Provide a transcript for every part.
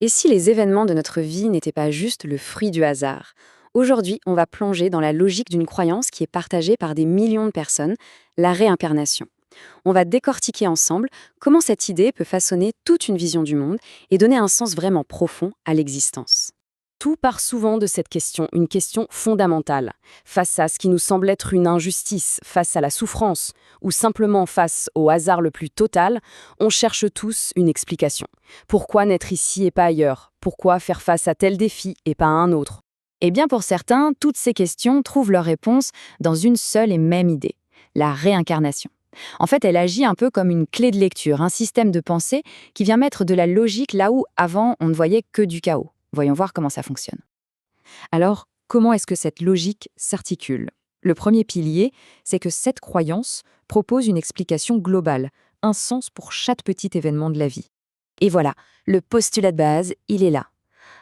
Et si les événements de notre vie n'étaient pas juste le fruit du hasard? Aujourd'hui, on va plonger dans la logique d'une croyance qui est partagée par des millions de personnes, la réincarnation. On va décortiquer ensemble comment cette idée peut façonner toute une vision du monde et donner un sens vraiment profond à l'existence. Tout part souvent de cette question, une question fondamentale. Face à ce qui nous semble être une injustice, face à la souffrance, ou simplement face au hasard le plus total, on cherche tous une explication. Pourquoi naître ici et pas ailleurs? Pourquoi faire face à tel défi et pas à un autre? Eh bien pour certains, toutes ces questions trouvent leur réponse dans une seule et même idée, la réincarnation. En fait, elle agit un peu comme une clé de lecture, un système de pensée qui vient mettre de la logique là où, avant, on ne voyait que du chaos. Voyons voir comment ça fonctionne. Alors, comment est-ce que cette logique s'articule? Le premier pilier, c'est que cette croyance propose une explication globale, un sens pour chaque petit événement de la vie. Et voilà, le postulat de base, il est là.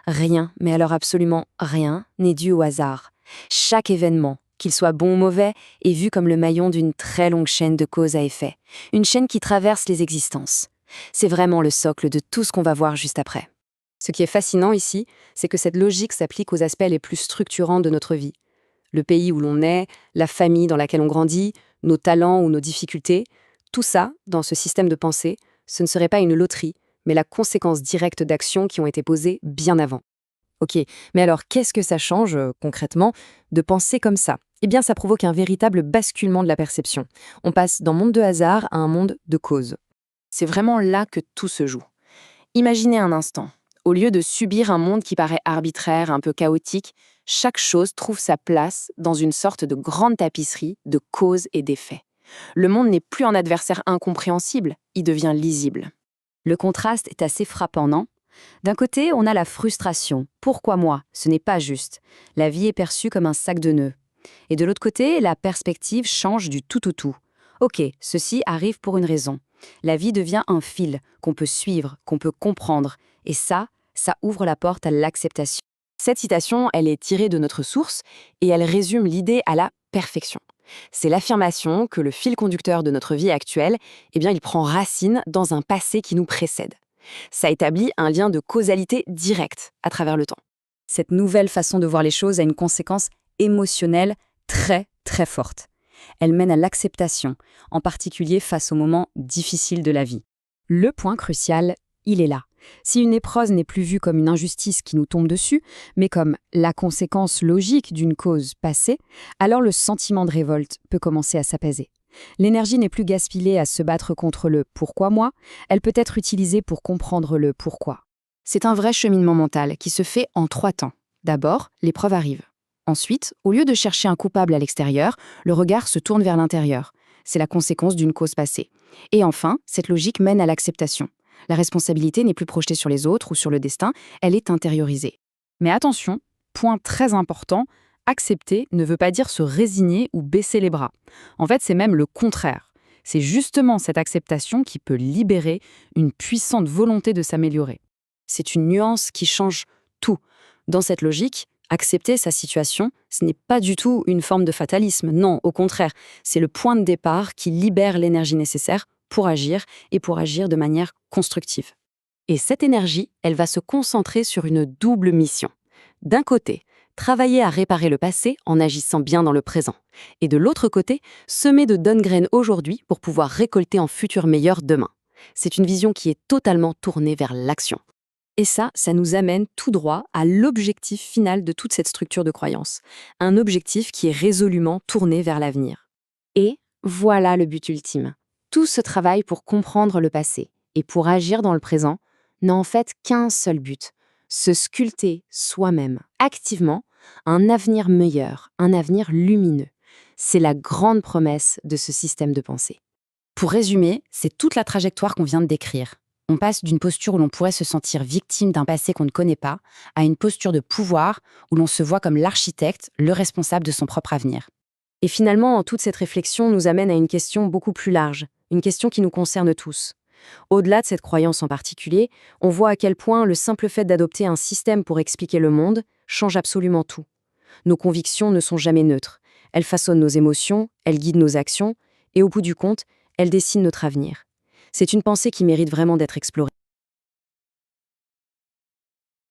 Rien, mais alors absolument rien, n'est dû au hasard. Chaque événement, qu'il soit bon ou mauvais, est vu comme le maillon d'une très longue chaîne de cause à effet, une chaîne qui traverse les existences. C'est vraiment le socle de tout ce qu'on va voir juste après. Ce qui est fascinant ici, c'est que cette logique s'applique aux aspects les plus structurants de notre vie. Le pays où l'on est, la famille dans laquelle on grandit, nos talents ou nos difficultés, tout ça, dans ce système de pensée, ce ne serait pas une loterie, mais la conséquence directe d'actions qui ont été posées bien avant. Ok, mais alors qu'est-ce que ça change, concrètement, de penser comme ça? Eh bien, ça provoque un véritable basculement de la perception. On passe d'un monde de hasard à un monde de cause. C'est vraiment là que tout se joue. Imaginez un instant. Au lieu de subir un monde qui paraît arbitraire, un peu chaotique, chaque chose trouve sa place dans une sorte de grande tapisserie de causes et d'effets. Le monde n'est plus un adversaire incompréhensible, il devient lisible. Le contraste est assez frappant, non? D'un côté, on a la frustration. Pourquoi moi? Ce n'est pas juste. La vie est perçue comme un sac de nœuds. Et de l'autre côté, la perspective change du tout au tout. Ok, ceci arrive pour une raison. La vie devient un fil qu'on peut suivre, qu'on peut comprendre. Et ça ouvre la porte à l'acceptation. Cette citation, elle est tirée de notre source et elle résume l'idée à la perfection. C'est l'affirmation que le fil conducteur de notre vie actuelle, eh bien, il prend racine dans un passé qui nous précède. Ça établit un lien de causalité directe à travers le temps. Cette nouvelle façon de voir les choses a une conséquence émotionnelle très, très forte. Elle mène à l'acceptation, en particulier face aux moments difficiles de la vie. Le point crucial, il est là. Si une épreuve n'est plus vue comme une injustice qui nous tombe dessus, mais comme la conséquence logique d'une cause passée, alors le sentiment de révolte peut commencer à s'apaiser. L'énergie n'est plus gaspillée à se battre contre le «pourquoi moi?», elle peut être utilisée pour comprendre le «pourquoi?». C'est un vrai cheminement mental qui se fait en 3 temps. D'abord, l'épreuve arrive. Ensuite, au lieu de chercher un coupable à l'extérieur, le regard se tourne vers l'intérieur. C'est la conséquence d'une cause passée. Et enfin, cette logique mène à l'acceptation. La responsabilité n'est plus projetée sur les autres ou sur le destin, elle est intériorisée. Mais attention, point très important, accepter ne veut pas dire se résigner ou baisser les bras. En fait, c'est même le contraire. C'est justement cette acceptation qui peut libérer une puissante volonté de s'améliorer. C'est une nuance qui change tout. Dans cette logique, accepter sa situation, ce n'est pas du tout une forme de fatalisme. Non, au contraire, c'est le point de départ qui libère l'énergie nécessaire pour agir et pour agir de manière constructive. Et cette énergie, elle va se concentrer sur une double mission. D'un côté, travailler à réparer le passé en agissant bien dans le présent. Et de l'autre côté, semer de bonnes graines aujourd'hui pour pouvoir récolter un futur meilleur demain. C'est une vision qui est totalement tournée vers l'action. Et ça nous amène tout droit à l'objectif final de toute cette structure de croyance. Un objectif qui est résolument tourné vers l'avenir. Et voilà le but ultime. Tout ce travail pour comprendre le passé et pour agir dans le présent n'a en fait qu'un seul but, se sculpter soi-même, activement, un avenir meilleur, un avenir lumineux. C'est la grande promesse de ce système de pensée. Pour résumer, c'est toute la trajectoire qu'on vient de décrire. On passe d'une posture où l'on pourrait se sentir victime d'un passé qu'on ne connaît pas, à une posture de pouvoir où l'on se voit comme l'architecte, le responsable de son propre avenir. Et finalement, toute cette réflexion nous amène à une question beaucoup plus large, une question qui nous concerne tous. Au-delà de cette croyance en particulier, on voit à quel point le simple fait d'adopter un système pour expliquer le monde change absolument tout. Nos convictions ne sont jamais neutres. Elles façonnent nos émotions, elles guident nos actions, et au bout du compte, elles dessinent notre avenir. C'est une pensée qui mérite vraiment d'être explorée.